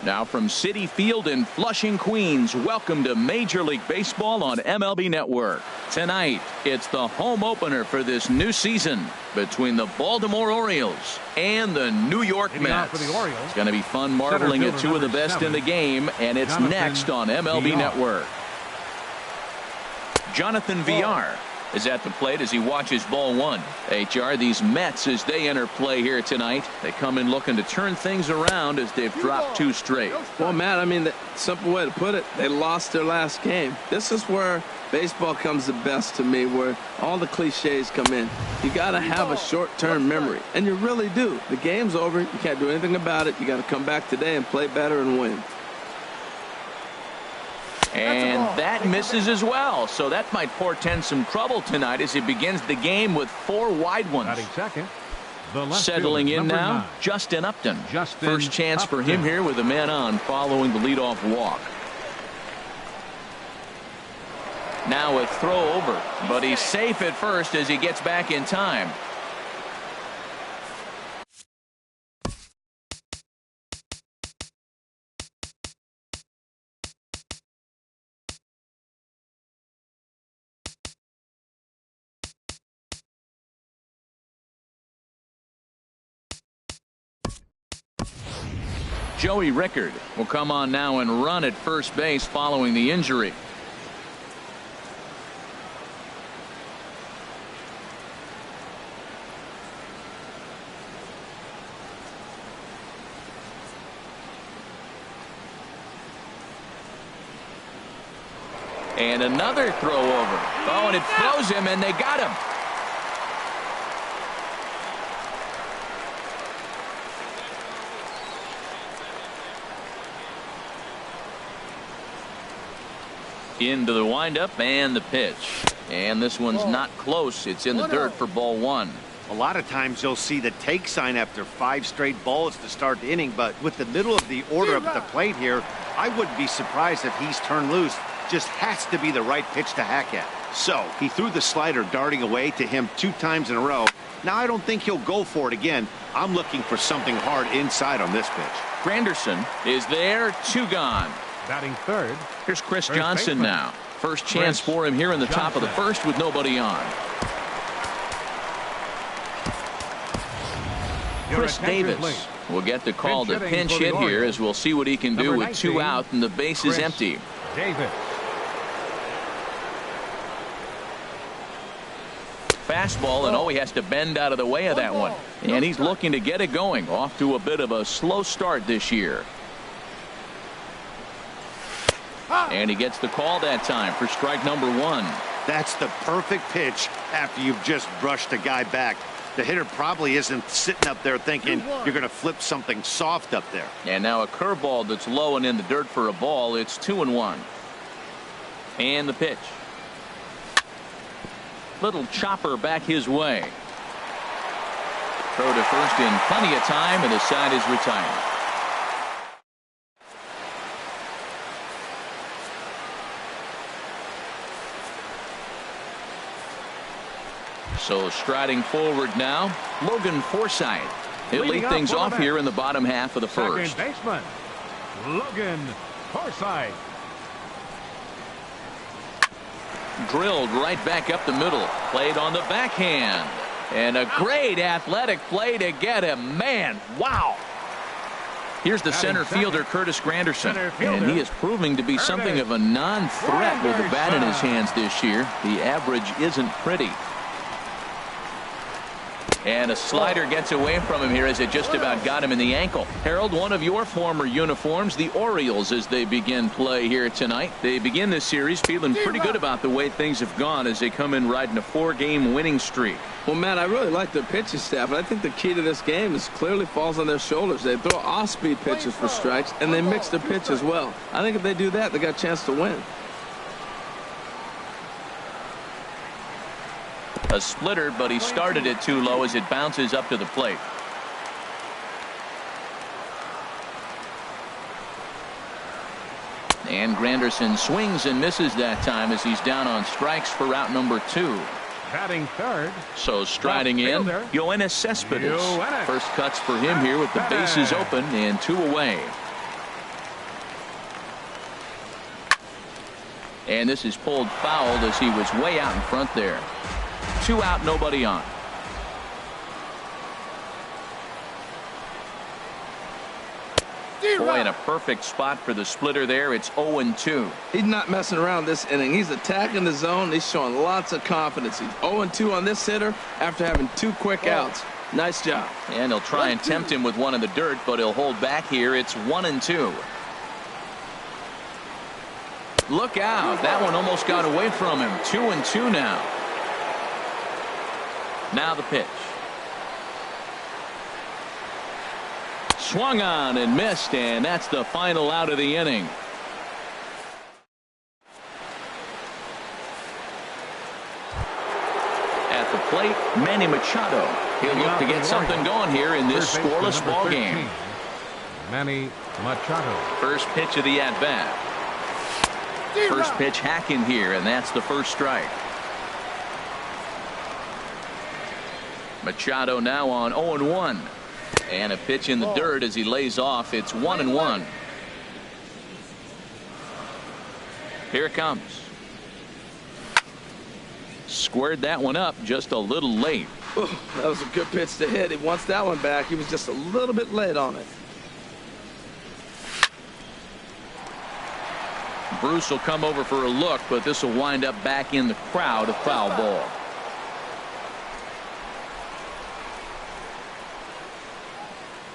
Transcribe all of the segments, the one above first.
Now from Citi Field in Flushing, Queens, welcome to Major League Baseball on MLB Network. Tonight, it's the home opener for this new season between the Baltimore Orioles and the New York Mets. It's going to be fun marveling at two of the best in the game, and it's next on MLB Network. Jonathan Villar is at the plate as he watches ball one. HR, these Mets, as they enter play here tonight, they come in looking to turn things around as they've dropped two straight. Well, Matt, I mean, the simple way to put it, they lost their last game. This is where baseball comes the best to me, where all the cliches come in. You got to have a short-term memory, and you really do. The game's over. You can't do anything about it. You got to come back today and play better and win. And that misses as well, so that might portend some trouble tonight as he begins the game with 4 wide ones. Settling in now, Justin Upton. First chance for him here with a man on following the leadoff walk. Now a throw over, but he's safe at first as he gets back in time. Joey Rickard will come on now and run at first base following the injury. And another throw over. Oh, and it throws him, and they got him. Into the windup and the pitch. And this one's not close. It's in the dirt for ball one. A lot of times you'll see the take sign after 5 straight balls to start the inning, but with the middle of the order up at the plate here, I wouldn't be surprised if he's turned loose. Just has to be the right pitch to hack at. So he threw the slider darting away to him 2 times in a row. Now I don't think he'll go for it again. I'm looking for something hard inside on this pitch. Granderson is there, 2 gone. Batting third. Here's Chris Johnson now. First chance for him here in the top of the first with nobody on. Chris Davis will get the call to pinch hit here as we'll see what he can do with 2 out and the base is empty. Davis. Fastball, and he has to bend out of the way of that one. And he's looking to get it going. Off to a bit of a slow start this year. And he gets the call that time for strike number 1. That's the perfect pitch after you've just brushed a guy back. The hitter probably isn't sitting up there thinking you're going to flip something soft up there. And now a curveball that's low and in the dirt for a ball. It's 2-1. And the pitch. Little chopper back his way. Throw to first in plenty of time, and the side is retired. So striding forward now, Logan Forsythe. He'll lead things off here in the bottom half of the first. Second baseman, Logan Forsythe. Drilled right back up the middle. Played on the backhand. And a great athletic play to get him. Man, wow. Here's the center fielder, Curtis Granderson. And he is proving to be something of a non-threat with the bat in his hands this year. The average isn't pretty. And a slider gets away from him here as it just about got him in the ankle. Harold, one of your former uniforms, the Orioles, as they begin play here tonight. They begin this series feeling pretty good about the way things have gone as they come in riding a 4-game winning streak. Well, Matt, I really like their pitching staff, and I think the key to this game is clearly falls on their shoulders. They throw off-speed pitches for strikes, and they mix their pitch as well. I think if they do that, they got a chance to win. A splitter, but he started it too low as it bounces up to the plate. And Granderson swings and misses that time as he's down on strikes for route number 2. Batting third. So striding in, Yoenis Cespedes. First cuts for him here with the bases open and 2 away. And this is pulled fouled as he was way out in front there. 2 out, nobody on. Boy, in a perfect spot for the splitter there. It's 0-2. He's not messing around this inning. He's attacking the zone. He's showing lots of confidence. He's 0-2 on this hitter after having 2 quick outs. Nice job. And he'll try and tempt him with one in the dirt, but he'll hold back here. It's 1-2. Look out. That one almost got away from him. 2-2 now. Now the pitch. Swung on and missed, and that's the final out of the inning. At the plate, Manny Machado. He'll look to get something going here in this scoreless ball game. Manny Machado. First pitch of the at-bat. First pitch hacking here, and that's the first strike. Machado now on 0-1. And a pitch in the dirt as he lays off. It's 1-1. Here it comes. Squared that one up just a little late. Ooh, that was a good pitch to hit. He wants that one back. He was just a little bit late on it. Bruce will come over for a look, but this will wind up back in the crowd, a foul ball.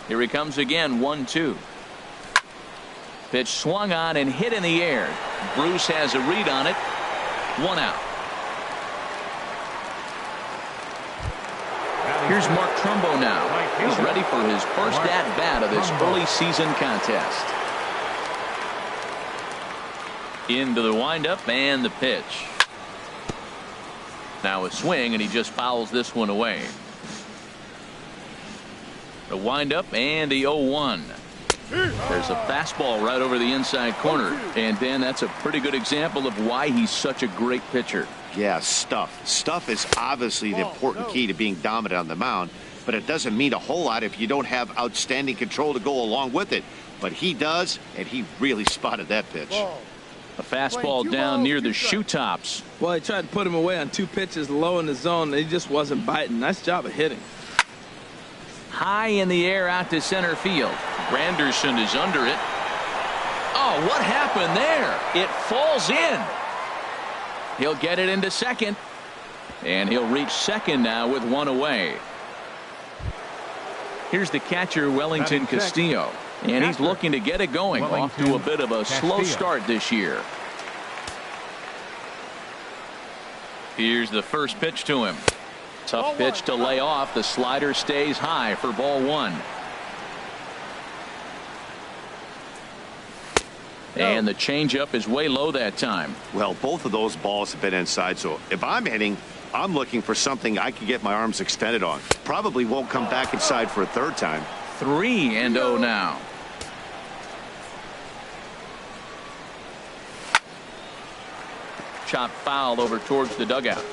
Here he comes again, 1-2. Pitch swung on and hit in the air. Bruce has a read on it. 1 out. Here's Mark Trumbo now. He's ready for his first at-bat of this early season contest. Into the windup and the pitch. Now a swing, and he just fouls this one away. The windup and the 0-1. There's a fastball right over the inside corner. And Dan, that's a pretty good example of why he's such a great pitcher. Yeah, stuff. Stuff is obviously the important key to being dominant on the mound, but it doesn't mean a whole lot if you don't have outstanding control to go along with it. But he does, and he really spotted that pitch. A fastball down near the shoe tops. Well, he tried to put him away on 2 pitches low in the zone, and he just wasn't biting. Nice job of hitting. High in the air out to center field. Granderson is under it. Oh, what happened there? It falls in. He'll get it into second. And he'll reach second now with 1 away. Here's the catcher, Wellington Castillo. And he's looking to get it going. Off to a bit of a slow start this year. Here's the first pitch to him. Tough pitch to lay off. The slider stays high for ball 1. And the changeup is way low that time. Well, both of those balls have been inside, so if I'm hitting, I'm looking for something I can get my arms extended on. Probably won't come back inside for a third time. 3-0 now. Chop foul over towards the dugout.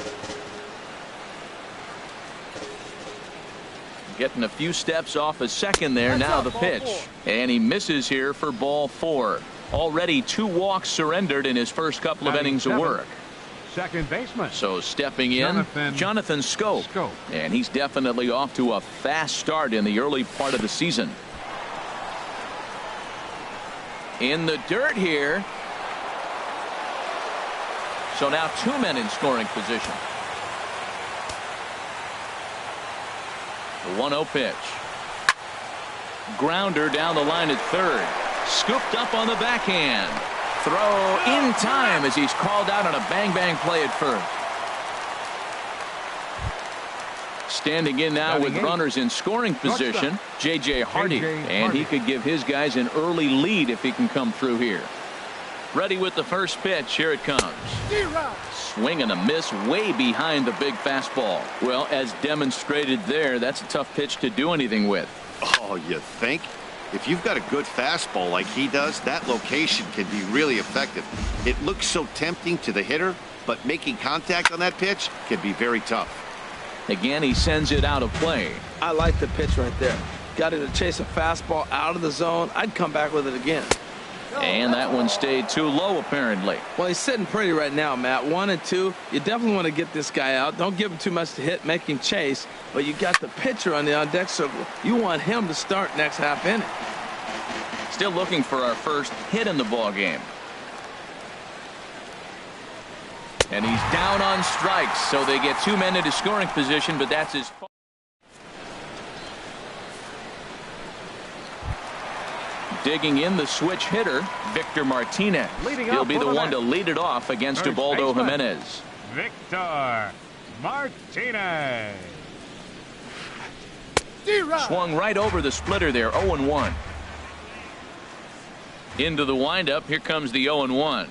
Getting a few steps off a second there. Now the pitch. And he misses here for ball 4. Already 2 walks surrendered in his first couple of innings of work. Second baseman. So stepping in, Jonathan Scope. And he's definitely off to a fast start in the early part of the season. In the dirt here. So now 2 men in scoring position. The 1-0 pitch. Grounder down the line at third. Scooped up on the backhand. Throw in time as he's called out on a bang-bang play at first. Standing in now with runners in scoring position, J.J. Hardy. And he could give his guys an early lead if he can come through here. Ready with the first pitch. Here it comes. Swing and a miss way behind the big fastball. Well, as demonstrated there, that's a tough pitch to do anything with. Oh, you think? If you've got a good fastball like he does, that location can be really effective. It looks so tempting to the hitter, but making contact on that pitch can be very tough. Again, he sends it out of play. I like the pitch right there. Got him to chase a fastball out of the zone. I'd come back with it again. And that one stayed too low, apparently. Well, he's sitting pretty right now, Matt. 1-2. You definitely want to get this guy out. Don't give him too much to hit, make him chase. But you got the pitcher on the on-deck circle. You want him to start next half inning. Still looking for our first hit in the ball game. And he's down on strikes, so they get 2 men into scoring position, but that's his fault. Digging in the switch hitter, Victor Martinez. He'll be the one to lead it off against Ubaldo Jimenez. Victor Martinez. Swung right over the splitter there, 0-1. Into the windup, here comes the 0-1.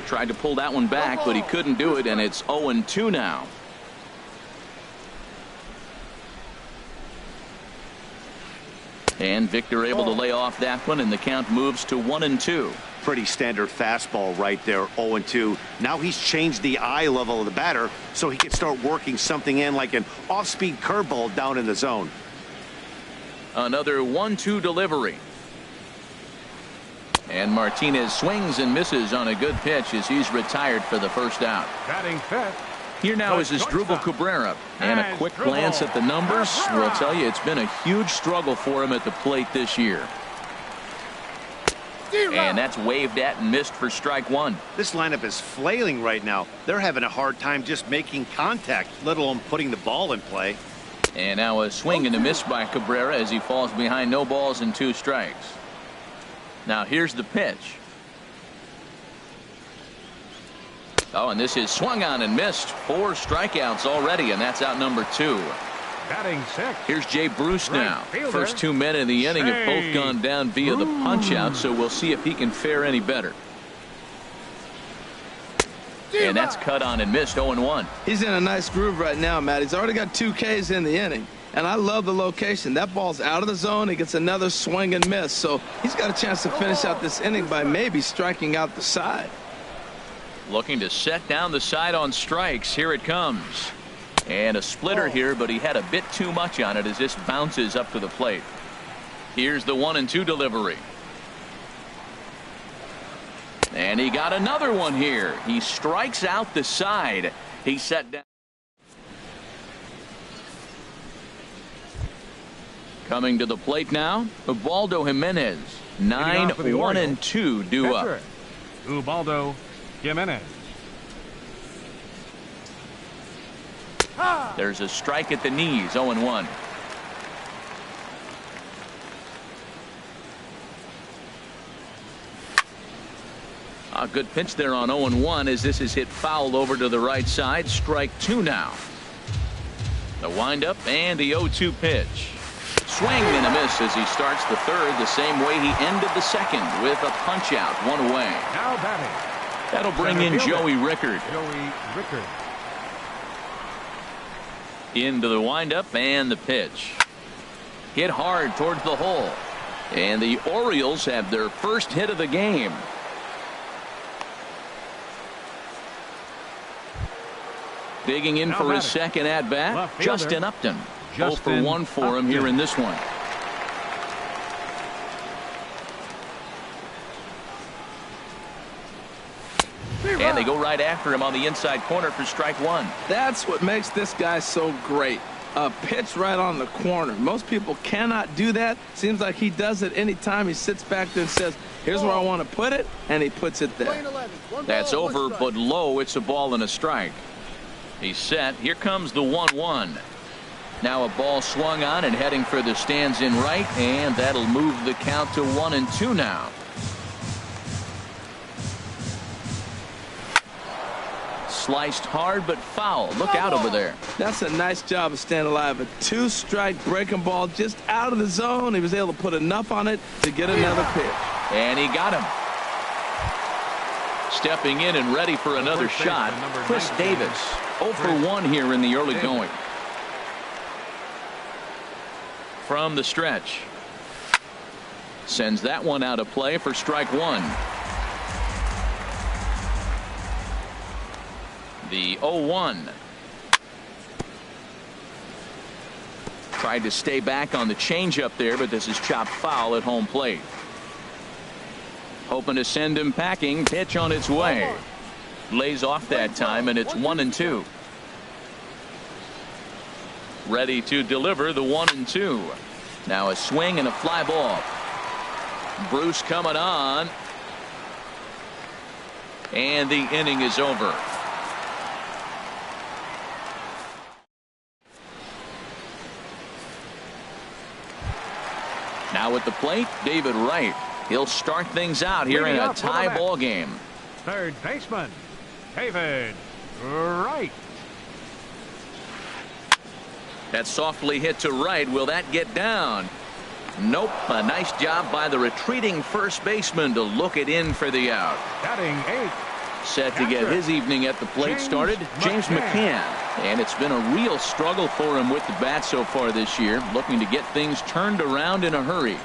Tried to pull that one back, but he couldn't do it, and it's 0-2 now. And Victor able to lay off that one, and the count moves to 1-2. Pretty standard fastball right there, 0-2. Now he's changed the eye level of the batter so he can start working something in like an off-speed curveball down in the zone. Another 1-2 delivery. And Martinez swings and misses on a good pitch as he's retired for the first out. Batting fifth. Here now is Asdrubal Cabrera, and a quick glance at the numbers will tell you it's been a huge struggle for him at the plate this year. And that's waved at and missed for strike one. This lineup is flailing right now. They're having a hard time just making contact, let alone putting the ball in play. And now a swing and a miss by Cabrera as he falls behind, no balls and 2 strikes. Now here's the pitch. Oh, and this is swung on and missed. 4 strikeouts already, and that's out number 2. Batting sixth. Here's Jay Bruce now. First 2 men in the inning have both gone down via the punch-out, so we'll see if he can fare any better. And that's cut on and missed, 0-1. He's in a nice groove right now, Matt. He's already got 2 Ks in the inning. And I love the location. That ball's out of the zone. He gets another swing and miss. So he's got a chance to finish out this inning by maybe striking out the side. Looking to set down the side on strikes. Here it comes. And a splitter here, but he had a bit too much on it as this bounces up to the plate. Here's the 1-2 delivery. And he got another one here. He strikes out the side. He set down. Coming to the plate now, Ubaldo Jimenez. 9-1-2 due up. Ubaldo Jimenez. There's a strike at the knees, 0-1. A good pitch there on 0-1 as this is hit foul over to the right side. Strike 2 now. The windup and the 0-2 pitch. Swing and a miss as he starts the third the same way he ended the second with a punch out, 1 away. Now batting. That'll bring in Joey Rickard. Into the windup and the pitch. Hit hard towards the hole. And the Orioles have their first hit of the game. Digging in for his second at bat, Justin Upton. 0 for 1 for him here in this one. And they go right after him on the inside corner for strike 1. That's what makes this guy so great. A pitch right on the corner. Most people cannot do that. Seems like he does it anytime he sits back there and says, here's where I want to put it, and he puts it there. That's over, but low. It's a ball and a strike. He's set. Here comes the 1-1. Now a ball swung on and heading for the stands in right, and that'll move the count to 1-2 now. Sliced hard but foul. Look out over there. That's a nice job of staying alive. A 2-strike breaking ball just out of the zone. He was able to put enough on it to get another pitch. And he got him. Stepping in and ready for another shot, Chris Davis. 0 for 1 here in the early going. From the stretch. Sends that one out of play for strike 1. The 0-1. Tried to stay back on the changeup there, but this is chopped foul at home plate. Hoping to send him packing. Pitch on its way. Lays off that time, and it's 1-2. Ready to deliver the 1-2. Now a swing and a fly ball. Bruce coming on. And the inning is over. Now at the plate, David Wright. He'll start things out here in a tie ball game. Third baseman, David Wright. That softly hit to right. Will that get down? Nope. A nice job by the retreating first baseman to look it in for the out. Batting 8th. Set to get his evening at the plate started, James McCann. And it's been a real struggle for him with the bat so far this year, looking to get things turned around in a hurry.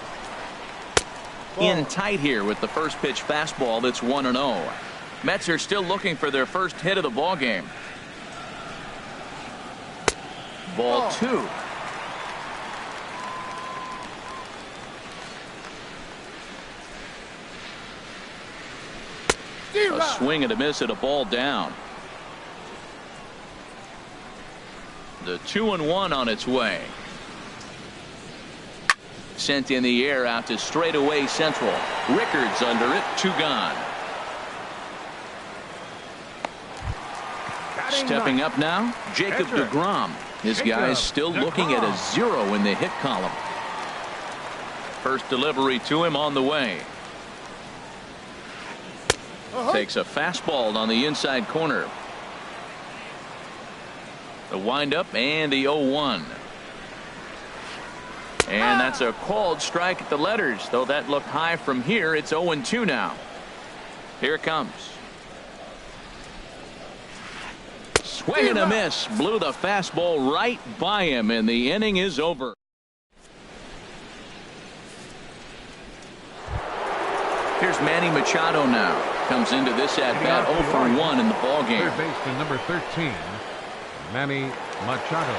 In tight here with the first pitch fastball. That's 1-0. Mets are still looking for their first hit of the ball game. Ball 2. A swing and a miss at a ball down. The 2-1 on its way. Sent in the air out to straightaway central. Rickards under it. 2 gone. Stepping up now, Jacob deGrom. This guy's still looking at a 0 in the hit column. First delivery to him on the way. Takes a fastball on the inside corner. The windup and the 0-1. And that's a called strike at the letters, though that looked high from here. It's 0-2 now. Here it comes. Swing and a miss. Blew the fastball right by him, and the inning is over. Here's Manny Machado now. Comes into this at bat 0 for 1 in the ball game. Third baseman number 13, Manny Machado.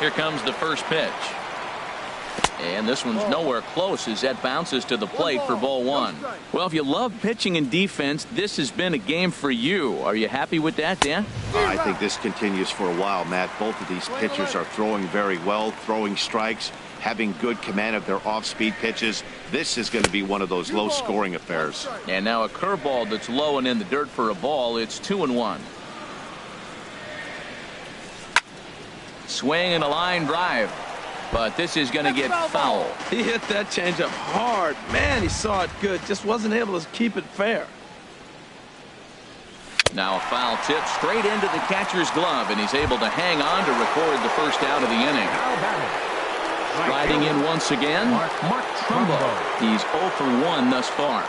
Here comes the first pitch. And this one's nowhere close as that bounces to the plate for ball 1. Well, if you love pitching and defense, this has been a game for you. Are you happy with that, Dan? I think this continues for a while, Matt. Both of these pitchers are throwing very well, throwing strikes, having good command of their off-speed pitches. This is going to be one of those low-scoring affairs. And now a curveball that's low and in the dirt for a ball. It's 2-1. Swing and a line drive. But this is going to get foul. He hit that changeup hard. Man, he saw it good. Just wasn't able to keep it fair. Now a foul tip straight into the catcher's glove, and he's able to hang on to record the first out of the inning. Riding in once again, Mark Trumbo. He's 0 for 1 thus far.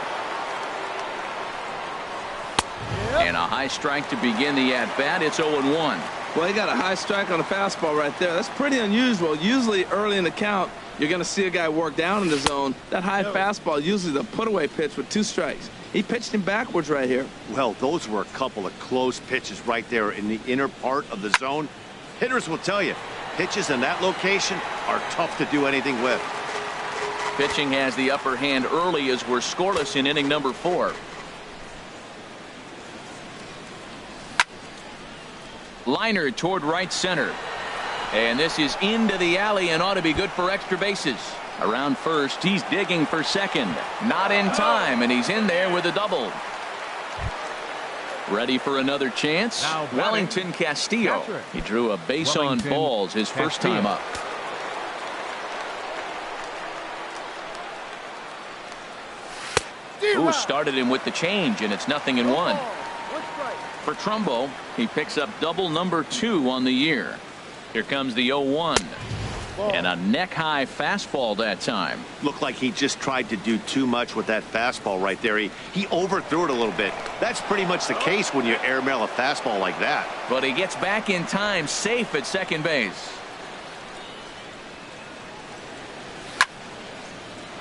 And a high strike to begin the at-bat. It's 0-1. Well, he got a high strike on a fastball right there. That's pretty unusual. Usually early in the count, you're going to see a guy work down in the zone. That high fastball, usually the put-away pitch with 2 strikes. He pitched him backwards right here. Well, those were a couple of close pitches right there in the inner part of the zone. Hitters will tell you, pitches in that location are tough to do anything with. Pitching has the upper hand early as we're scoreless in inning number 4. Liner toward right center. And this is into the alley and ought to be good for extra bases. Around first, he's digging for second. Not in time, and he's in there with a double. Ready for another chance? Wellington Castillo. He drew a base on balls his first time up. Ooh, started him with the change, and it's 0-1. For Trumbo, he picks up double number 2 on the year. Here comes the 0-1. And a neck-high fastball that time. Looked like he just tried to do too much with that fastball right there. He overthrew it a little bit. That's pretty much the case when you airmail a fastball like that. But he gets back in time, safe at second base.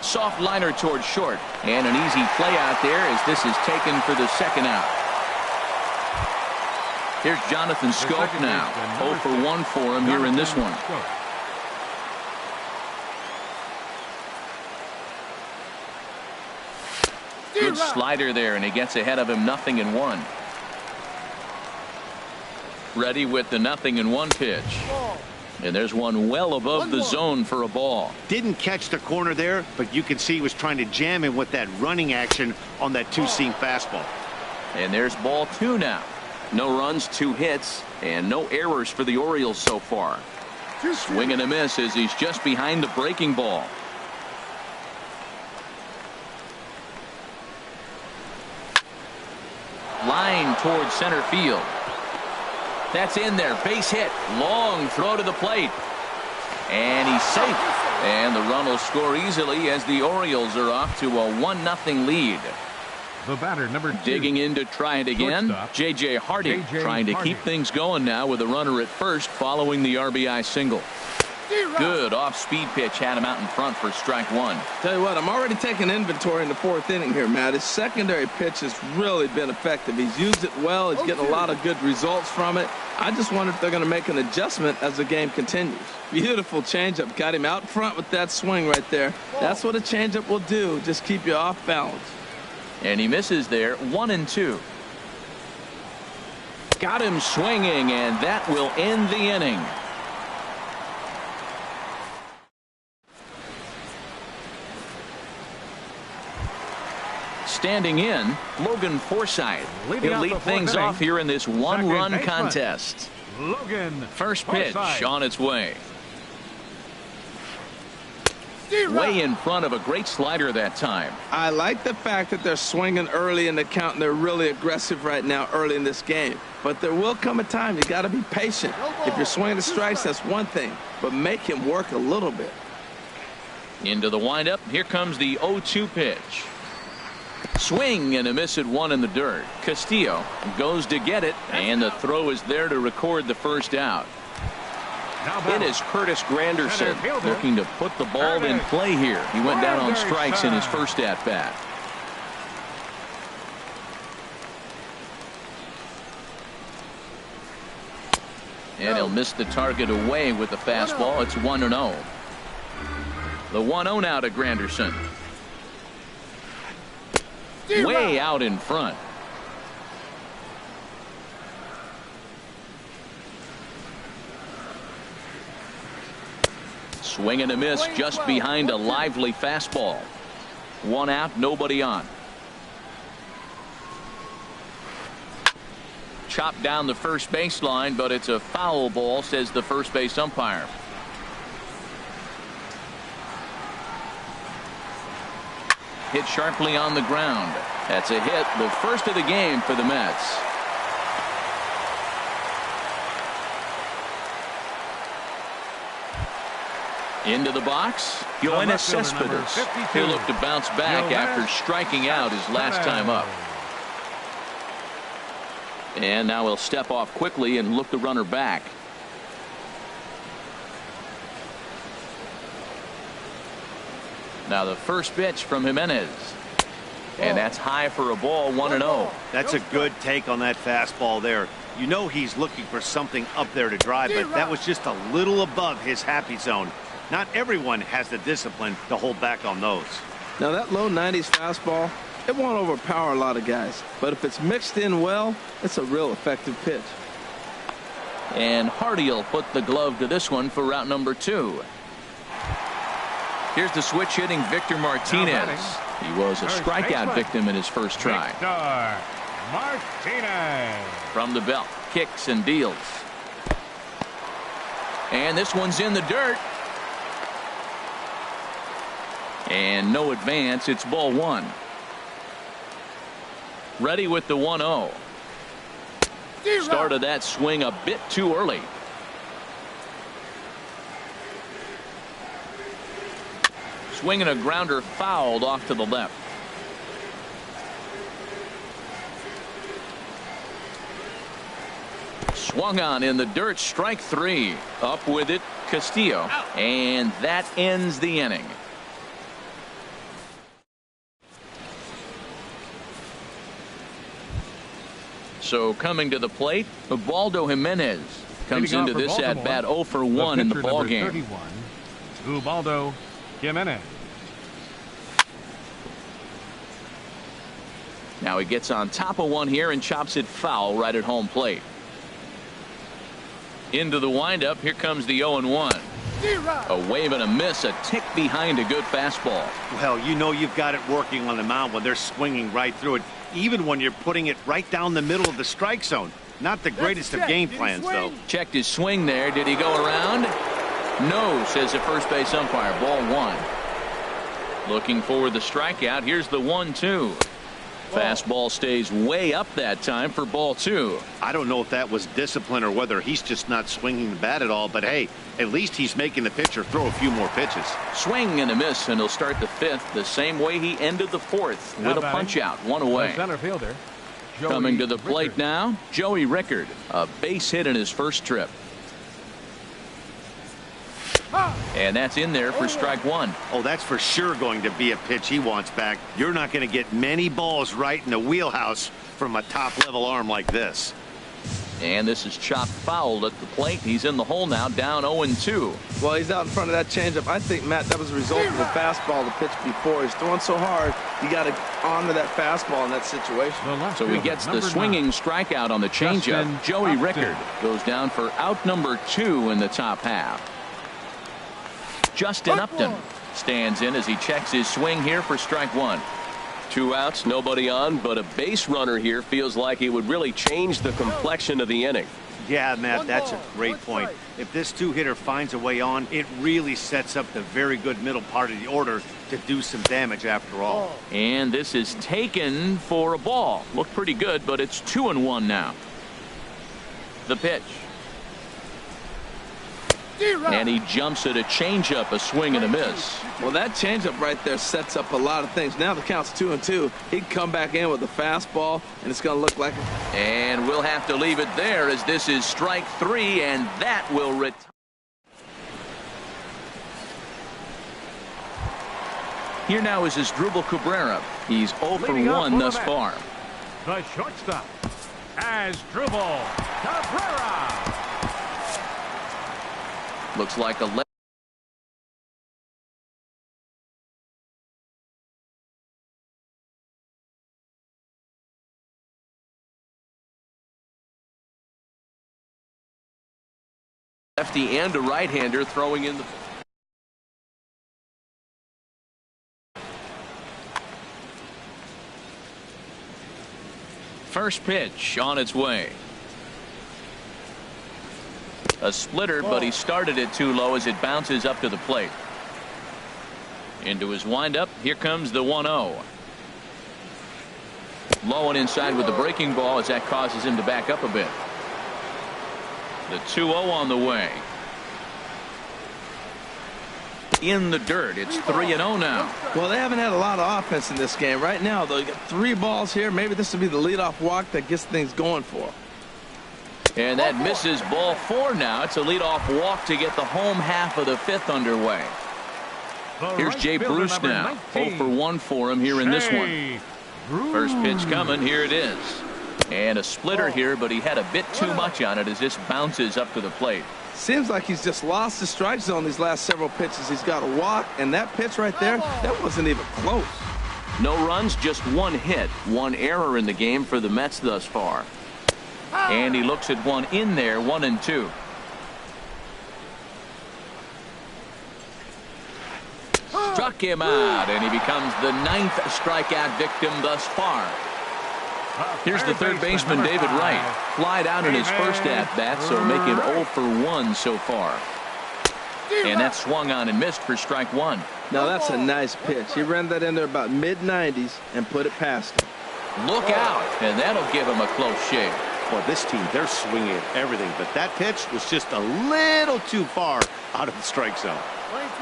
Soft liner towards short. And an easy play out there as this is taken for the second out. Here's Jonathan Scope now. 0 for 1 for him here in this one. Good Good slider there, and he gets ahead of him 0-1. Ready with the 0-1 pitch. And there's one well above the zone for a ball. Didn't catch the corner there, but you can see he was trying to jam him with that running action on that two-seam fastball. And there's ball 2 now. No runs, 2 hits, and no errors for the Orioles so far. Swing and a miss as he's just behind the breaking ball. Line towards center field. That's in there. Base hit. Long throw to the plate. And he's safe. And the run will score easily as the Orioles are off to a 1-0 lead. The batter, number 2. Digging in to try it again. J.J. Hardy trying to keep things going now with a runner at first following the RBI single. Good off-speed pitch had him out in front for strike 1. Tell you what, I'm already taking inventory in the 4th inning here, Matt. His secondary pitch has really been effective. He's used it well. He's getting a lot of good results from it. I just wonder if they're going to make an adjustment as the game continues. Beautiful changeup. Got him out front with that swing right there. That's what a changeup will do. Just keep you off balance. And he misses there. 1-2. Got him swinging, and that will end the inning. Standing in, Logan Forsythe. He'll lead things off here in this one-run contest. Logan First pitch Forsythe. on its way. Way in front of a great slider that time. I like the fact that they're swinging early in the count, and they're really aggressive right now early in this game. But there will come a time you got to be patient. If you're swinging the strikes, that's one thing, but make him work a little bit. Into the windup. Here comes the 0-2 pitch. Swing and a miss at 1 in the dirt. Castillo goes to get it, and the throw is there to record the first out. It is Curtis Granderson looking to put the ball in play here. He went down on strikes in his first at-bat. And he'll miss the target away with the fastball. It's 1-0. The 1-0 now to Granderson. Way out in front. Swing and a miss just behind a lively fastball. 1 out, nobody on. Chopped down the first baseline, but it's a foul ball, says the first base umpire. Hit sharply on the ground. That's a hit, the first of the game for the Mets. Into the box, Yoenis Cespedes. He'll look to bounce back after striking out his last time up. And now he'll step off quickly and look the runner back. Now the first pitch from Jimenez. And that's high for a ball, 1-0. That's a good take on that fastball there. You know he's looking for something up there to drive, but that was just a little above his happy zone. Not everyone has the discipline to hold back on those. Now that low 90s fastball, it won't overpower a lot of guys, but if it's mixed in well, it's a real effective pitch. And Hardy will put the glove to this one for route number 2. Here's the switch hitting Victor Martinez. He was a strikeout victim in his first try. Victor Martinez. From the belt, kicks and deals. And this one's in the dirt. And no advance. It's ball 1. Ready with the 1-0. Started that swing a bit too early. Swinging a grounder fouled off to the left. Swung on in the dirt, strike 3. Up with it, Castillo. And that ends the inning. So coming to the plate, Ubaldo Jimenez comes into this at bat 0 for 1 in the ball game. 31, Ubaldo Jimenez. Now he gets on top of one here and chops it foul right at home plate. Into the windup. Here comes the 0-1. A wave and a miss, a tick behind a good fastball. Well, you know you've got it working on the mound when they're swinging right through it, even when you're putting it right down the middle of the strike zone. Not the greatest of game plans, though. Checked his swing there. Did he go around? No, says the first base umpire. Ball 1. Looking for the strikeout. Here's the 1-2. Fastball stays way up that time for ball 2. I don't know if that was discipline or whether he's just not swinging the bat at all, but hey, at least he's making the pitcher throw a few more pitches. Swing and a miss, and he'll start the 5th the same way he ended the 4th with a punch out, 1 away. Center fielder, Coming to the plate now, Joey Rickard, a base hit in his first trip. And that's in there for strike 1. Oh, that's for sure going to be a pitch he wants back. You're not going to get many balls right in the wheelhouse from a top-level arm like this. And this is chopped foul at the plate. He's in the hole now, down 0-2. Well, he's out in front of that changeup. I think, Matt, that was a result of the fastball, the pitch before. He's throwing so hard, you got to honor that fastball in that situation. So he gets the swinging strikeout on the changeup. Joey Rickard goes down for out number 2 in the top half. Justin Upton stands in as he checks his swing here for strike 1. 2 outs, nobody on, but a base runner here feels like it would really change the complexion of the inning. Yeah, Matt, that's a great point. If this 2-hitter finds a way on, it really sets up the very good middle part of the order to do some damage after all. And this is taken for a ball. Looked pretty good, but it's 2-1 now. The pitch. And he jumps at a changeup, a swing and a miss. Well, that changeup right there sets up a lot of things. Now the count's 2-2. He can come back in with a fastball, and it's going to look like it. And we'll have to leave it there as this is strike 3, and that will retire. Here now is Asdrubal Cabrera. He's 0 for 1 thus far. The shortstop, Asdrubal Cabrera. Looks like a lefty and a right-hander throwing in the first pitch on its way. A splitter, but he started it too low as it bounces up to the plate. Into his windup. Here comes the 1-0. Low and inside with the breaking ball as that causes him to back up a bit. The 2-0 on the way. In the dirt. It's 3-0 now. Well, they haven't had a lot of offense in this game. Right now, though, you got 3 balls here. Maybe this will be the leadoff walk that gets things going for him. And that misses ball 4 now. It's a leadoff walk to get the home half of the 5th underway. Here's Jay Bruce now. 0 for 1 for him here in this one. First pitch coming. Here it is. And a splitter here, but he had a bit too much on it as this bounces up to the plate. Seems like he's just lost the strike zone these last several pitches. He's got a walk, and that pitch right there, that wasn't even close. No runs, just 1 hit. 1 error in the game for the Mets thus far. And he looks at one in there, 1-2. Struck him out, and he becomes the 9th strikeout victim thus far. Here's the third baseman, David Wright. Flied out in his first at-bat, so make him 0 for 1 so far. And that swung on and missed for strike 1. Now that's a nice pitch. He ran that in there about mid-90s and put it past him. Look out, and that'll give him a close shave. Well, this team, they're swinging at everything, but that pitch was just a little too far out of the strike zone.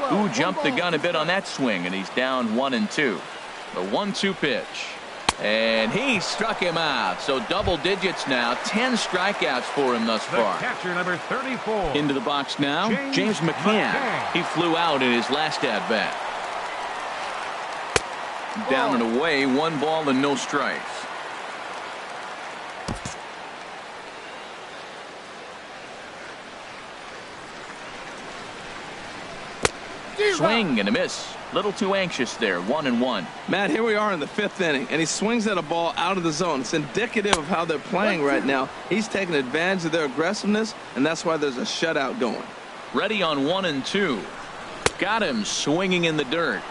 Who jumped the gun a bit on that swing, and he's down 1-2. The 1-2 pitch. And he struck him out. So double digits now. 10 strikeouts for him thus far. Catcher number 34. Into the box now, James McCann. He flew out in his last at-bat. Down and away, 1 ball and no strikes. Swing and a miss. Little too anxious there. 1-1. Matt, here we are in the 5th inning, and he swings at a ball out of the zone. It's indicative of how they're playing right now. He's taking advantage of their aggressiveness, and that's why there's a shutout going. Ready on 1-2. Got him swinging in the dirt.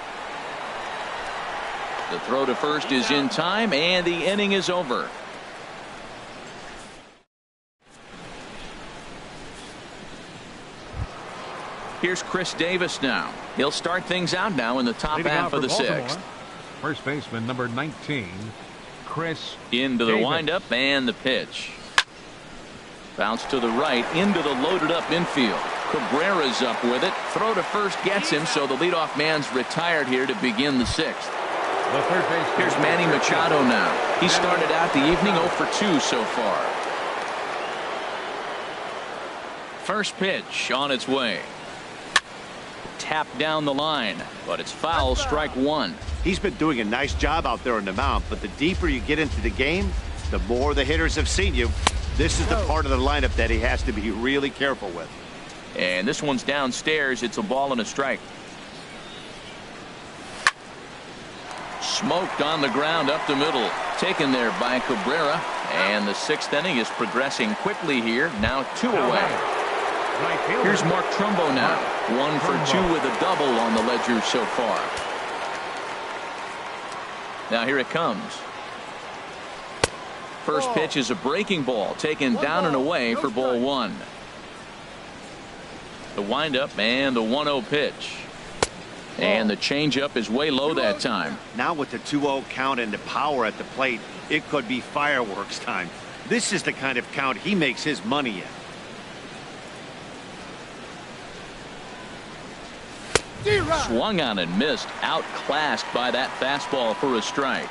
The throw to first is in time, and the inning is over. Here's Chris Davis now. He'll start things out now in the top half of the 6th. First baseman number 19, Chris Into the Davis. windup and the pitch. Bounce to the right into the loaded up infield. Cabrera's up with it. Throw to first gets him, so the leadoff man's retired here to begin the 6th. The third baseman. Here's Manny Machado now. He started out the evening 0 for 2 so far. First pitch on its way. Tapped down the line, but it's foul. Strike 1. He's been doing a nice job out there on the mound, but the deeper you get into the game, the more the hitters have seen you. This is the part of the lineup that he has to be really careful with. And this one's downstairs. It's a ball and a strike. Smoked on the ground up the middle. Taken there by Cabrera. And the 6th inning is progressing quickly here. Now 2 away. Here's Mark Trumbo now. 1 for 2 with a double on the ledger so far. Now here it comes. First pitch is a breaking ball, taken down and away for ball 1. The windup and the 1-0 pitch. And the changeup is way low that time. Now with the 2-0 count and the power at the plate, it could be fireworks time. This is the kind of count he makes his money in. Swung on and missed. Outclassed by that fastball for a strike.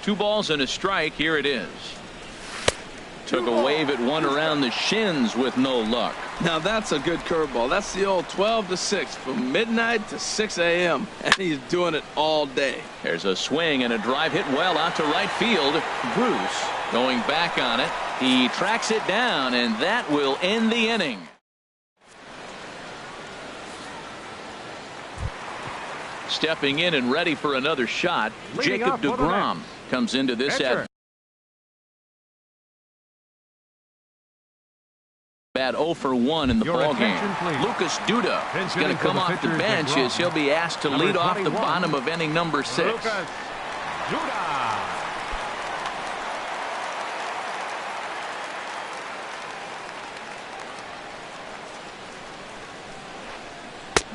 2 balls and a strike. Here it is. Took a wave at one around the shins with no luck. Now that's a good curveball. That's the old 12 to 6 from midnight to 6 a.m. and he's doing it all day. There's a swing and a drive hit well out to right field. Bruce going back on it. He tracks it down, and that will end the inning. Stepping in and ready for another shot, Jacob deGrom comes into this at bat 0 for 1 in the ballgame. Lucas Duda is going to come off the bench as he'll be asked to lead off the bottom of inning number 6. Lucas Duda.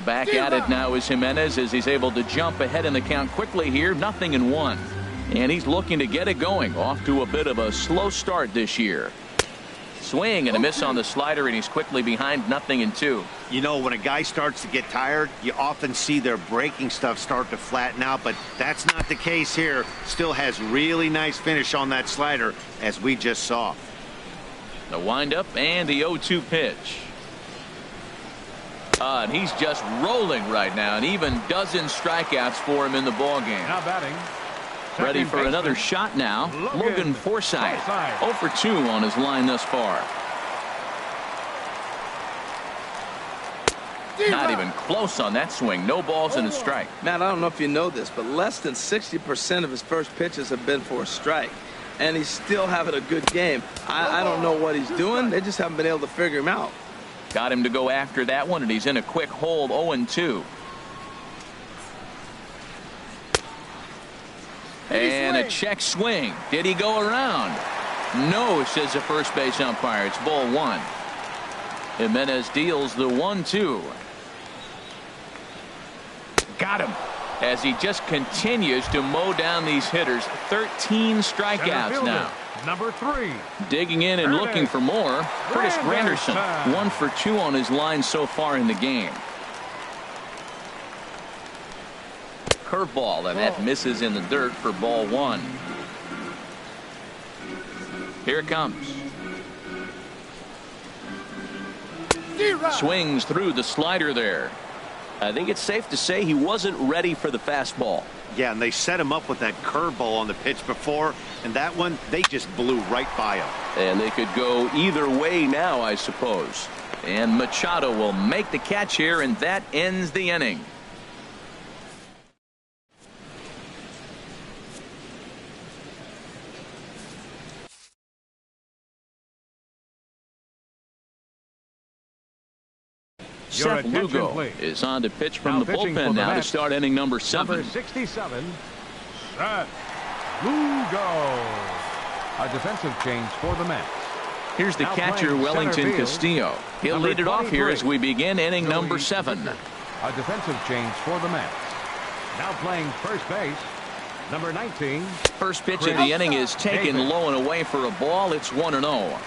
Back at it now is Jimenez as he's able to jump ahead in the count quickly here. 0-1. And he's looking to get it going. Off to a bit of a slow start this year. Swing and a miss on the slider, and he's quickly behind 0-2. You know, when a guy starts to get tired, you often see their breaking stuff start to flatten out, but that's not the case here. Still has really nice finish on that slider, as we just saw. The windup and the 0-2 pitch. And he's just rolling right now, and even dozen strikeouts for him in the ballgame. Now batting. Ready for another shot now. Logan Forsythe. 0 for 2 on his line thus far. Not even close on that swing. No balls and a strike. Matt, I don't know if you know this, but less than 60% of his first pitches have been for a strike. And he's still having a good game. I don't know what he's doing. They just haven't been able to figure him out. Got him to go after that one, and he's in a quick hold. 0-2. And a check swing. Did he go around? No, says the first base umpire. It's ball 1. Jimenez deals the 1-2. Got him. As he just continues to mow down these hitters. 13 strikeouts now. Number 3. Digging in and looking for more. Curtis Granderson. 1 for 2 on his line so far in the game. Curveball, and that misses in the dirt for ball 1. Here it comes. Swings through the slider there. I think it's safe to say he wasn't ready for the fastball. Yeah, and they set him up with that curveball on the pitch before, and that one, they just blew right by him. And they could go either way now, I suppose. And Machado will make the catch here, and that ends the inning. Seth Lugo is on to pitch from the bullpen now to start inning number 7. Number 67, Seth Lugo. A defensive change for the Mets. Here's the catcher, Wellington Castillo. He'll lead it off here as we begin inning number 7. A defensive change for the Mets. Now playing first base, number 19. First pitch of the inning is taken low and away for a ball. It's 1-0.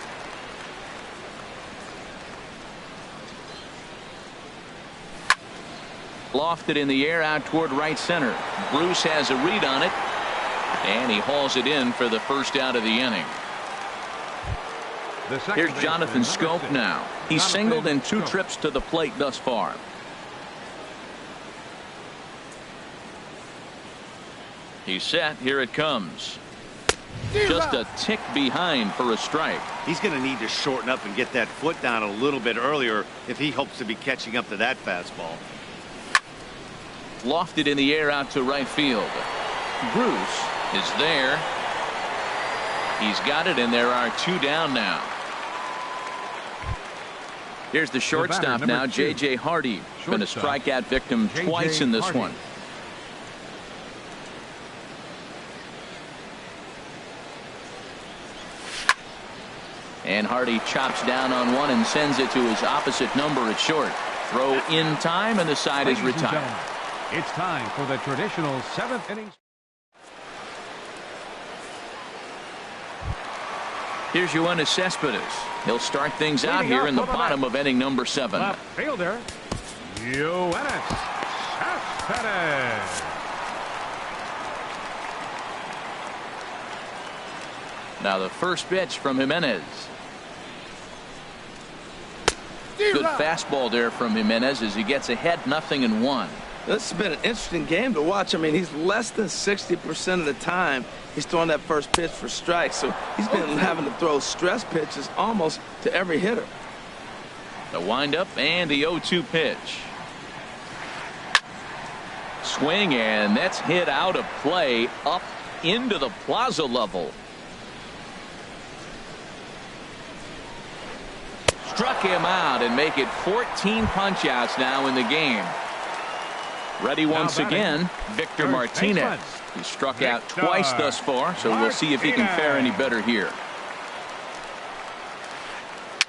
Lofted in the air out toward right center. Bruce has a read on it, and he hauls it in for the first out of the inning. Here's Jonathan Scope now. He's singled in 2 trips to the plate thus far. He's set. Here it comes. Just a tick behind for a strike. He's going to need to shorten up and get that foot down a little bit earlier if he hopes to be catching up to that fastball. Lofted in the air out to right field. Bruce is there. He's got it, and there are 2 down now. Here's the shortstop now, J.J. Hardy. Been a strikeout victim twice in this one. And Hardy chops down on one and sends it to his opposite number at short. Throw in time, and the side is retired. It's time for the traditional 7th inning. Here's Yoenis Cespedes. He'll start things out here in the bottom of inning number 7. Left fielder, Yoenis Cespedes. Now the first pitch from Jimenez. Good fastball there from Jimenez as he gets ahead 0-1. This has been an interesting game to watch. I mean, he's less than 60% of the time he's throwing that first pitch for strikes. So he's been having to throw stress pitches almost to every hitter. The windup and the 0-2 pitch. Swing, and that's hit out of play up into the plaza level. Struck him out and make it 14 punch-outs now in the game. Ready once again, Victor Martinez. He struck out twice thus far, so we'll see if he can fare any better here.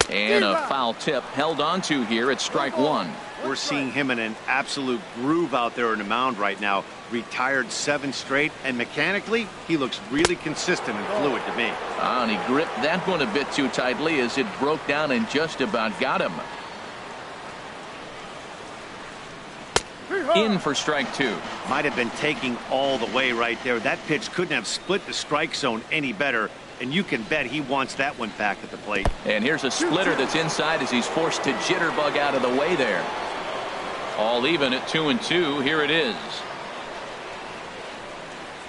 And a foul tip held onto here at strike 1. We're seeing him in an absolute groove out there on the mound right now. Retired 7 straight, and mechanically, he looks really consistent and fluid to me. And he gripped that one a bit too tightly as it broke down and just about got him. In for strike 2. Might have been taking all the way right there. That pitch couldn't have split the strike zone any better, and you can bet he wants that one back at the plate. And here's a splitter that's inside as he's forced to jitterbug out of the way there. All even at 2-2. Here it is.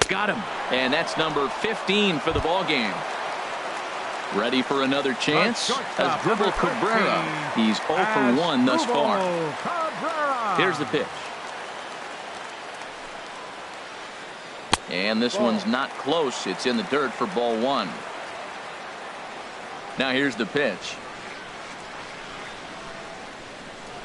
Got him. And that's number 15 for the ball game. Ready for another chance? As dribble Cabrera. He's 0 for 1 thus far. Here's the pitch. And this one's not close. It's in the dirt for ball 1. Now here's the pitch.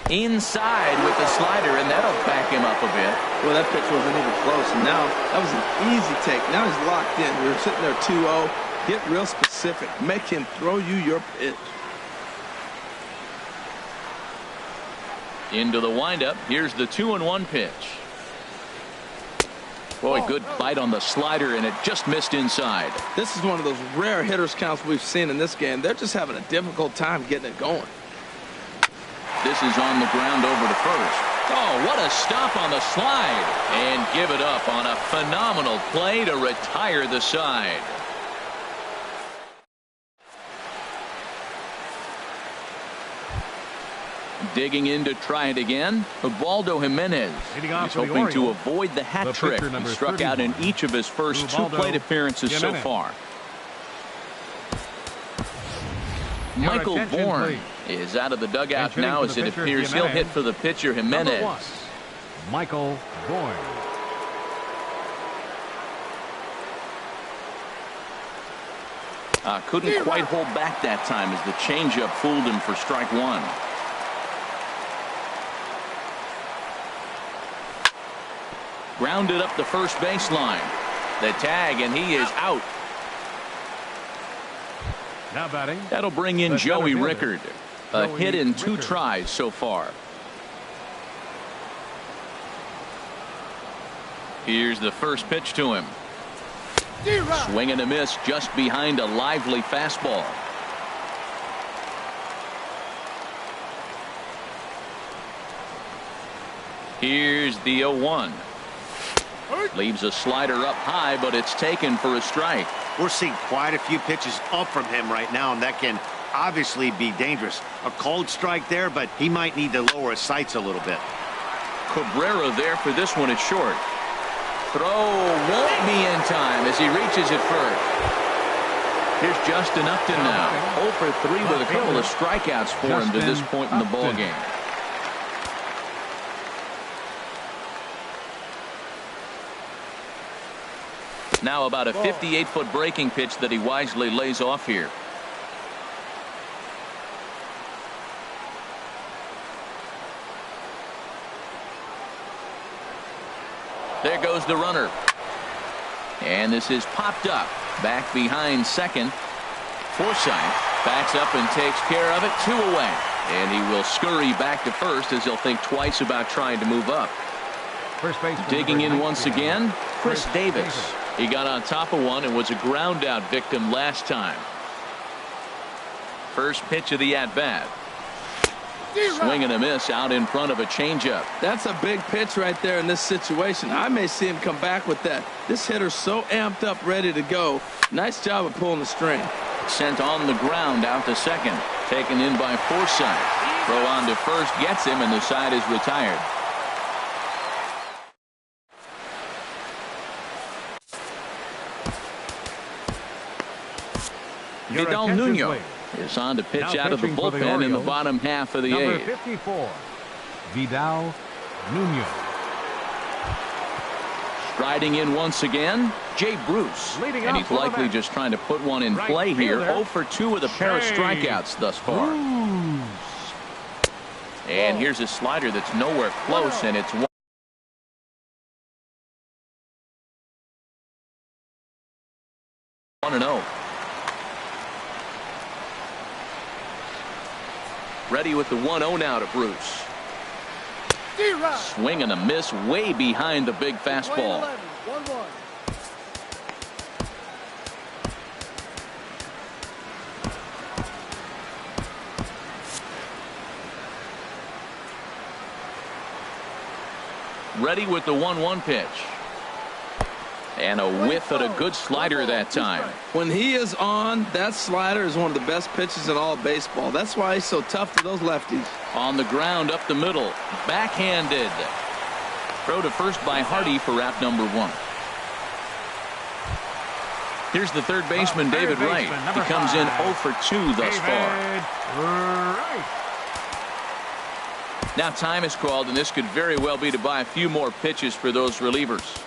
Inside with the slider, and that'll back him up a bit. Well, that pitch wasn't even close. And now that was an easy take. Now he's locked in. We're sitting there 2-0. Get real specific. Make him throw you your pitch. Into the windup. Here's the 2-1 pitch. Boy, good bite on the slider, and it just missed inside. This is one of those rare hitters counts we've seen in this game. They're just having a difficult time getting it going. This is on the ground over to first. Oh, what a stop on the slide. And give it up on a phenomenal play to retire the side. Digging in to try it again, Ubaldo Jimenez. He's hoping to avoid the hat trick. He struck out in each of his first 2 plate appearances so far. Michael Bourne is out of the dugout And now, hitting as for the it pitcher, appears he'll Jimenez. hit for the pitcher, Number Jimenez. 1, Michael Bourne. Couldn't quite hold back that time as the changeup fooled him for strike one. Grounded up the first baseline. The tag, and he is out. Now batting. That'll bring in The Joey center Rickard. fielder, A Joey hit in 2 Rickard. tries so far. Here's the first pitch to him. Swing and a miss just behind a lively fastball. Here's the 0-1. Leaves a slider up high, but it's taken for a strike. We're seeing quite a few pitches up from him right now, and that can obviously be dangerous. A cold strike there, but he might need to lower his sights a little bit. Cabrera there for this one at short. Throw won't be in time as he reaches it first. Here's Justin Upton now. 0 for 3 with a couple of strikeouts for him to this point in the ball game. Now about a 58-foot breaking pitch that he wisely lays off here. There goes the runner. And this is popped up. Back behind second. Forsythe backs up and takes care of it. 2 away. And he will scurry back to first as he'll think twice about trying to move up. First base. Digging in once again, Chris Davis. He got on top of one and was a ground out victim last time. First pitch of the at-bat. Swing and a miss out in front of a changeup. That's a big pitch right there in this situation. I may see him come back with that. This hitter's so amped up, ready to go. Nice job of pulling the string. Sent on the ground out to second. Taken in by Forsythe. Throw on to first gets him, and the side is retired. Vidal Nuno is on to pitch out of the bullpen in the bottom half of the Number 8th. 54, Vidal Nuno. Striding in once again, Jay Bruce. Leading And off he's for the likely bat. just trying to put one in Right play here. fielder, 0 for 2 with a pair of Jay strikeouts thus far. Bruce. And here's a slider that's nowhere close, and it's 1-0. Ready with the 1-0 now to Bruce. Swing and a miss way behind the big fastball. Ready with the 1-1 pitch. And a whiff at a good slider that time. When he is on, that slider is one of the best pitches in all of baseball. That's why he's so tough to those lefties. On the ground up the middle. Backhanded. Throw to first by Hardy for wrap number 1. Here's the third baseman, David Wright. He comes in 0 for 2 thus far. Right. Now time is called, and this could very well be to buy a few more pitches for those relievers.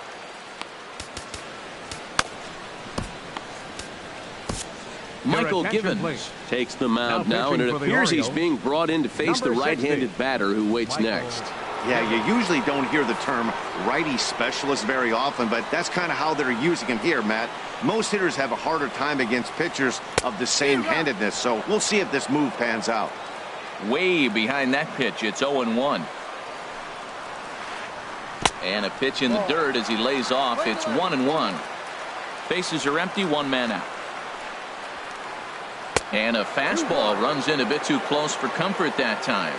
Michael attention, Givens please. takes the mound Now now, and it pitching for the appears he's Orioles, being brought in to face the number 60, right-handed batter who waits Michael. next. Yeah, you usually don't hear the term righty specialist very often, but that's kind of how they're using him here, Matt. Most hitters have a harder time against pitchers of the same handedness, so we'll see if this move pans out. Way behind that pitch, it's 0-1. And a pitch in the dirt as he lays off. It's 1-1. Bases are empty, 1 man out. And a fastball runs in a bit too close for comfort that time.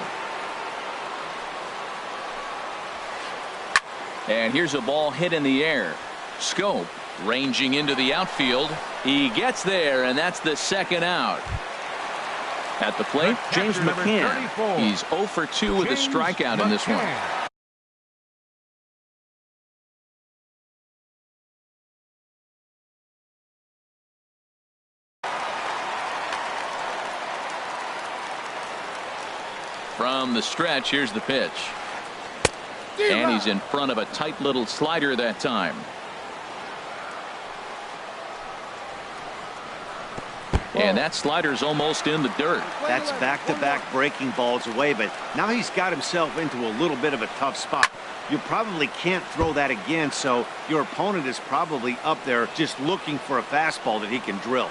And here's a ball hit in the air. Scope ranging into the outfield. He gets there, and that's the second out. At the plate, James McCann. He's 0 for 2 with a strikeout in this one. stretch. Here's the pitch. And he's in front of a tight little slider that time. And that slider's almost in the dirt. That's back-to-back breaking balls away, but now he's got himself into a little bit of a tough spot. You probably can't throw that again, so your opponent is probably up there just looking for a fastball that he can drill.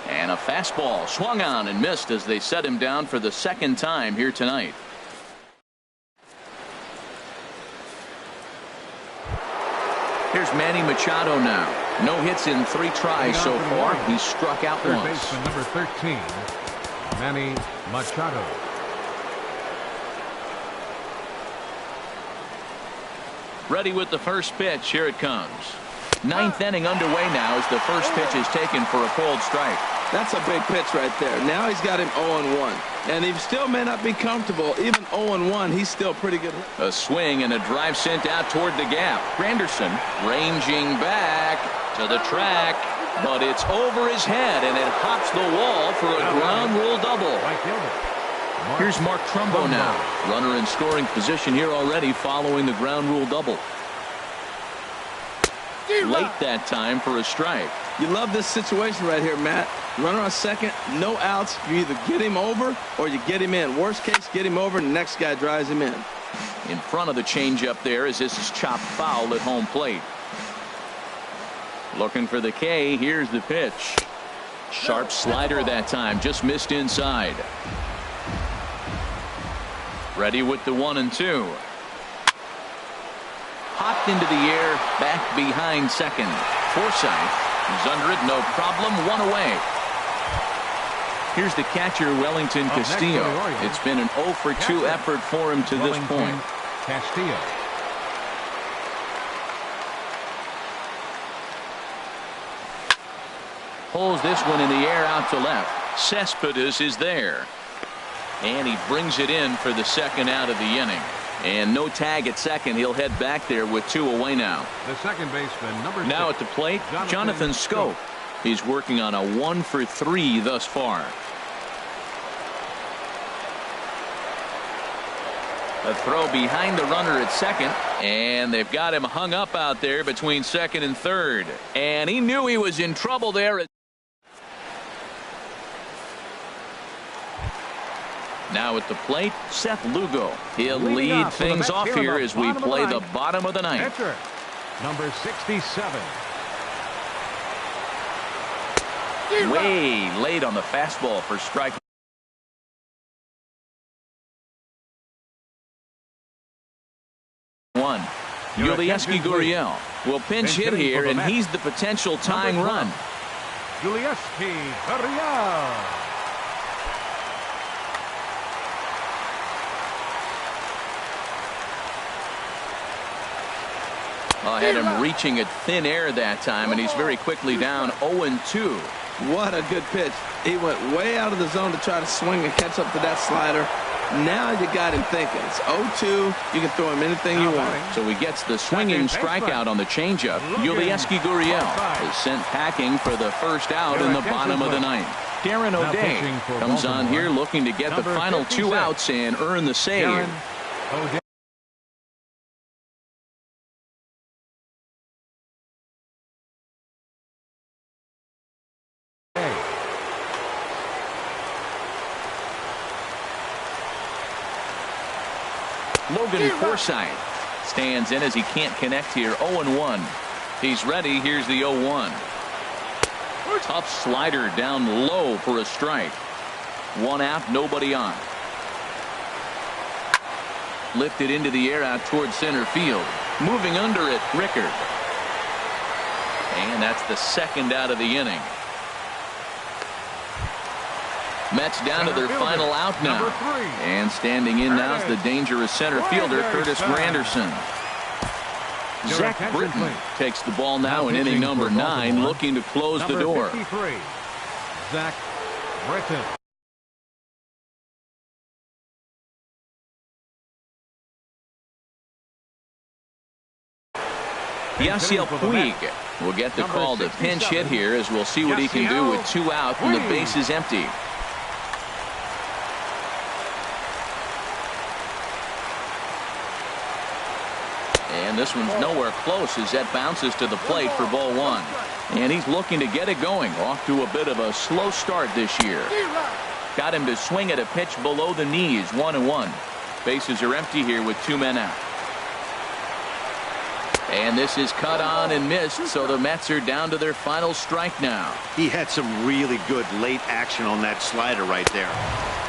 And a fastball swung on and missed as they set him down for the second time here tonight. Here's Manny Machado now. No hits in 3 tries so far. He's struck out Third once. baseman number 13, Manny Machado. Ready with the first pitch. Here it comes. 9th inning underway now as the first pitch is taken for a called strike. That's a big pitch right there. Now he's got him 0-1. And he still may not be comfortable. Even 0-1, he's still pretty good. A swing and a drive sent out toward the gap. Granderson ranging back to the track, but it's over his head and it hops the wall for a ground rule double. Here's Mark Trumbo now. Runner in scoring position here already following the ground rule double. Late that time for a strike. You love this situation right here, Matt. Runner on second, no outs. You either get him over or you get him in. Worst case, get him over and the next guy drives him in. In front of the changeup there as this is chopped foul at home plate. Looking for the K. Here's the pitch. Sharp slider that time. Just missed inside. Ready with the 1-2. Hopped into the air, back behind second. Forsythe is under it, no problem, 1 away. Here's the catcher, Wellington Castillo. It's been an 0 for 2 effort for him to this point. Castillo. Pulls this one in the air out to left. Cespedes is there. And he brings it in for the second out of the inning. And no tag at second. He'll head back there with 2 away now. The second baseman, number 6. Now at the plate, Jonathan Schoop. He's working on a 1 for 3 thus far. A throw behind the runner at second, and they've got him hung up out there between second and third. And he knew he was in trouble there. Now at the plate, Seth Lugo. He'll lead things off here as we play the bottom of the ninth. Pitcher, number 67. Way late on the fastball for strike one. Yulieski Gurriel will pinch hit here, and he's the potential tying run. Yulieski Gurriel. Had him reaching at thin air that time, and he's very quickly down 0-2. What a good pitch. He went way out of the zone to try to swing and catch up to that slider. Now you got him thinking. It's 0-2. You can throw him anything you want. So he gets the swinging strikeout on the changeup. Yulieski Gurriel is sent packing for the first out in the bottom of the ninth. Darren O'Day comes on here looking to get the final 2 outs and earn the save. Logan Forsythe stands in as he can't connect here. 0-1. He's ready. Here's the 0-1. Tough slider down low for a strike. 1 out, nobody on. Lifted into the air out towards center field. Moving under it, Rickard. And that's the second out of the inning. Mets down to their final out now. And standing in now is the dangerous center fielder, Curtis Granderson. Zach Britton takes the ball now in inning number 9, looking to close the door. Zach Britton. Yasiel Puig will get the call to pinch hit here, as we'll see what he can do with 2 out when the base is empty. And this one's nowhere close as that bounces to the plate for ball one. And he's looking to get it going. Off to a bit of a slow start this year. Got him to swing at a pitch below the knees, 1-1. Bases are empty here with 2 men out. And this is cut on and missed, so the Mets are down to their final strike now. He had some really good late action on that slider right there.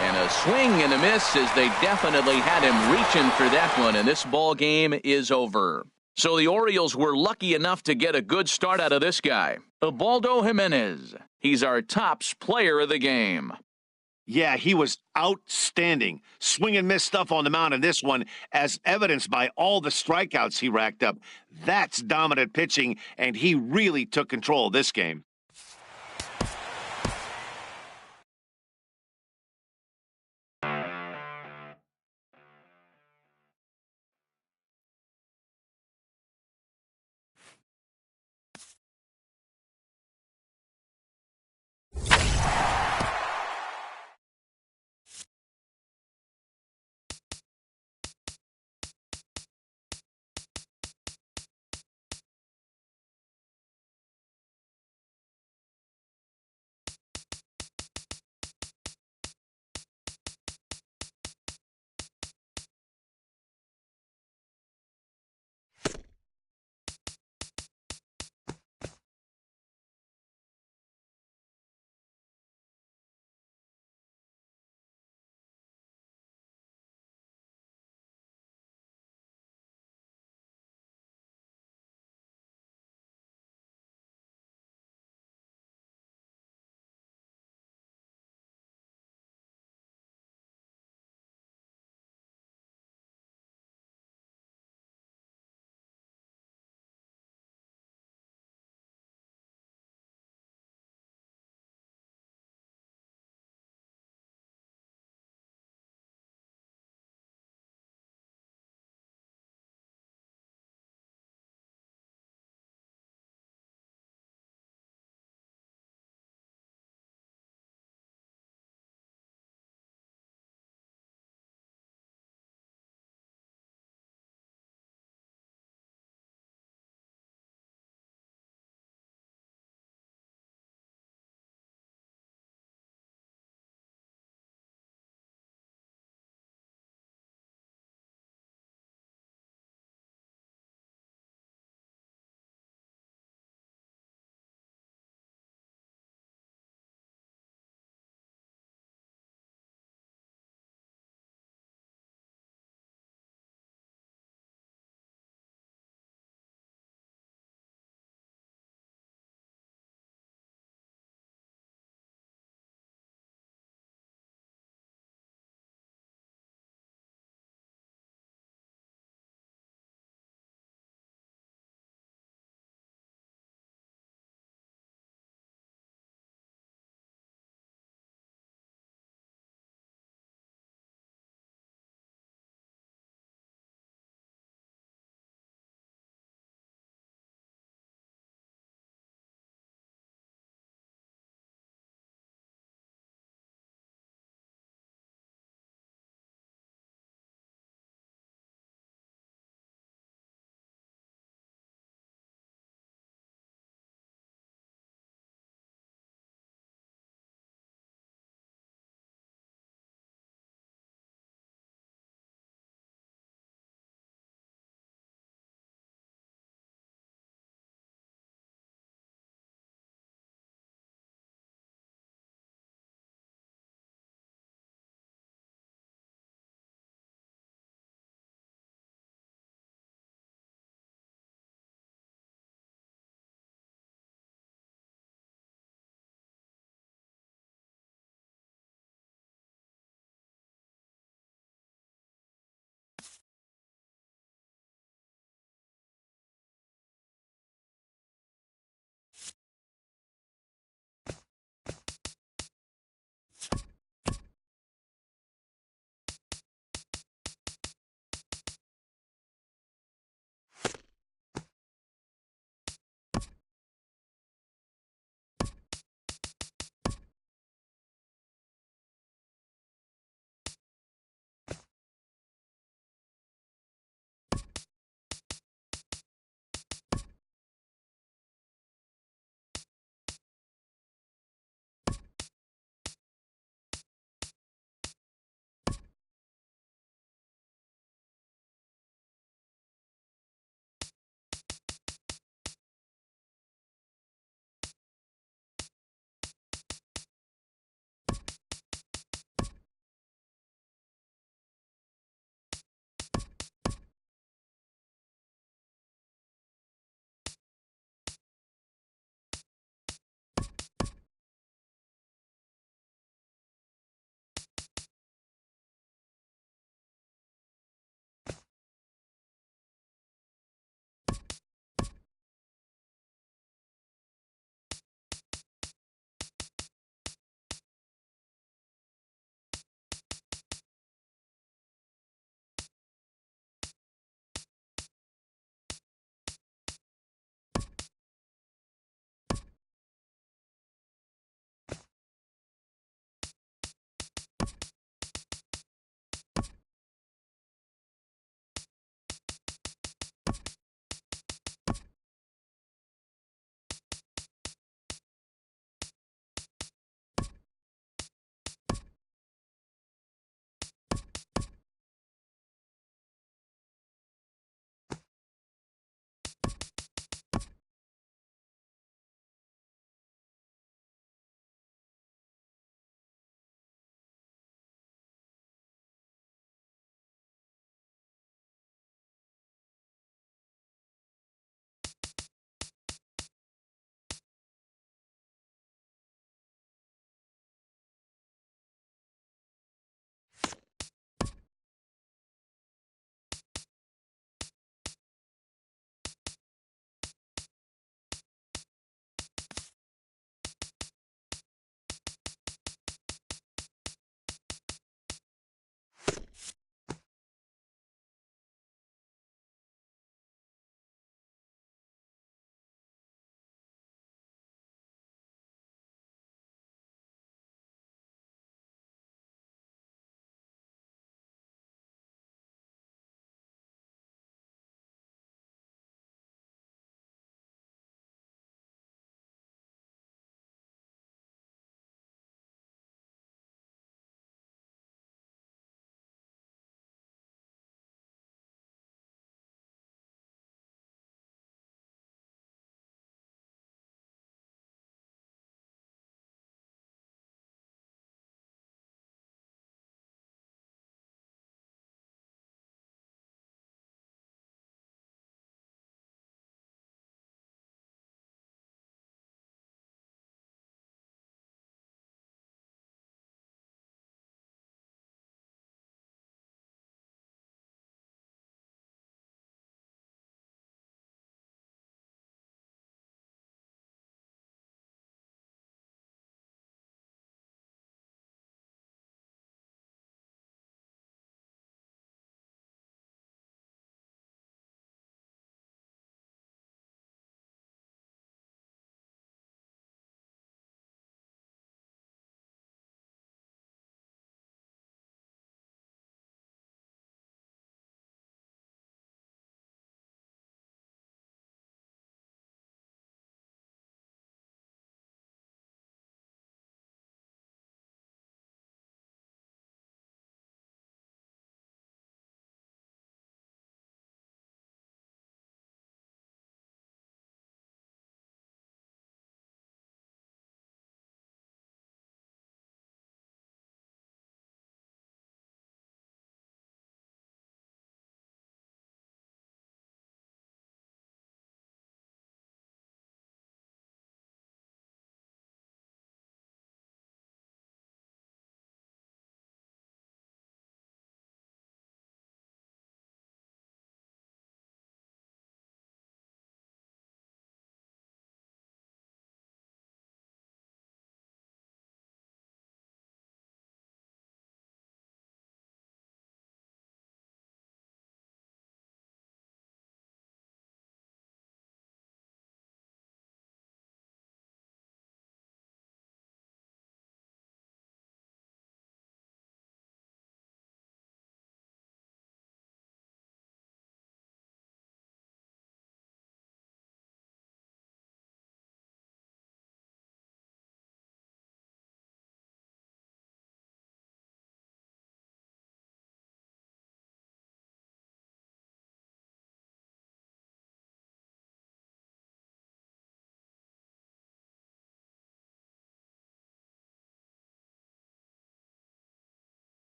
And a swing and a miss as they definitely had him reaching for that one, and this ball game is over. So the Orioles were lucky enough to get a good start out of this guy, Ubaldo Jimenez. He's our tops player of the game. Yeah, he was outstanding. Swing and miss stuff on the mound in this one, as evidenced by all the strikeouts he racked up. That's dominant pitching, and he really took control of this game.